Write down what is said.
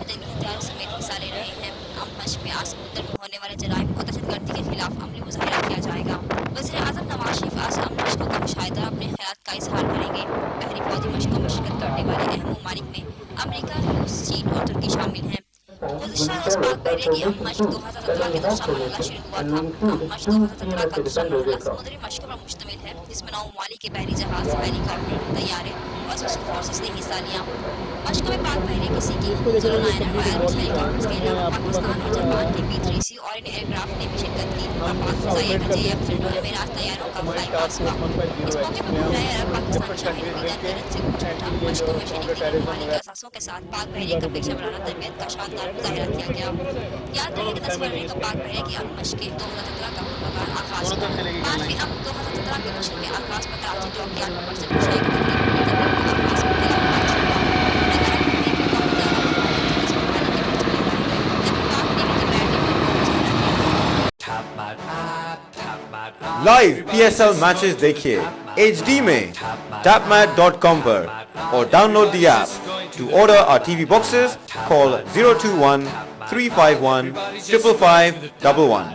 میں جنگی ہتھیاروں سمیت حصہ لے رہے ہیں. امن مشق میں آج سمندر میں ہونے والے جرائم اور دہشت گردی کے خلاف عملی مظاہرہ کیا جائے گا. وزیر اعظم نواز شریف آج امن مشقوں کا مشاہدہ اپنے خیالات کا اظہار کریں گے. بحری فوجی مشقوں میں شرکت کرنے والے اہم ممالک میں امریکہ، روس، چین اور ترکی شامل ہیں. گزشتہ روز پاک بحریہ کی امن مشق 2017 کا دوسرا مرحلہ شروع ہوا تھا. امن مشق 2017 کا دوسرا مرحلہ سمندری مشقوں پر مشتمل ہے، جس میں 9 ممالک کے بحری جہاز، ہیلی کاپٹر، طیارے اور اسپیشل فورسز نے حصہ لیا. مشقوں میں پاک بحریہ کی سیکنگ، زیرو لائنر اور ایروس ہیلی کاپٹرز کے علاوہ پاکستان اور جاپان کے P-3C اور ان ایئر کرافٹ نے بھی شرکت کی اور پاک فضائیہ کا JF 30 امارات طیاروں کا فلائی پاس ہوا. اس موقع پر بحیرہ عرب پاکستانی شاہدوں کی گن گرج سے گونج اٹھا. مشقوں میں شریک دیگر ممالک کے اثاثوں کے ساتھ پاک بحریہ کا پیشہ ورانہ تربیت کا شاندار مظاہرہ کیا گیا. یاد رہے کہ 10 فروری کو پاک بحریہ کی امن مشقیں 2017 کا پروگرام آغاز ہوا. 5ویں امن 2017 کے مشن کے آغاز پر کراچی ڈاک یارڈ پر برسٹ کشائی کی تقریب منعقد ہوئی. آغاز پر خلاف مارچ ہوا. 11 فروری کو قومی دارالحکومت میں 24 ممالک کے پرچم لہرائے گئے، جبکہ پاک نیوی کی بینڈ نے ملک کا مظاہرہ کیا. لائیو PSL میچز دیکھیے HD میں tapmat.com پر اور download the app. To order our TV boxes, call 021 351 55511.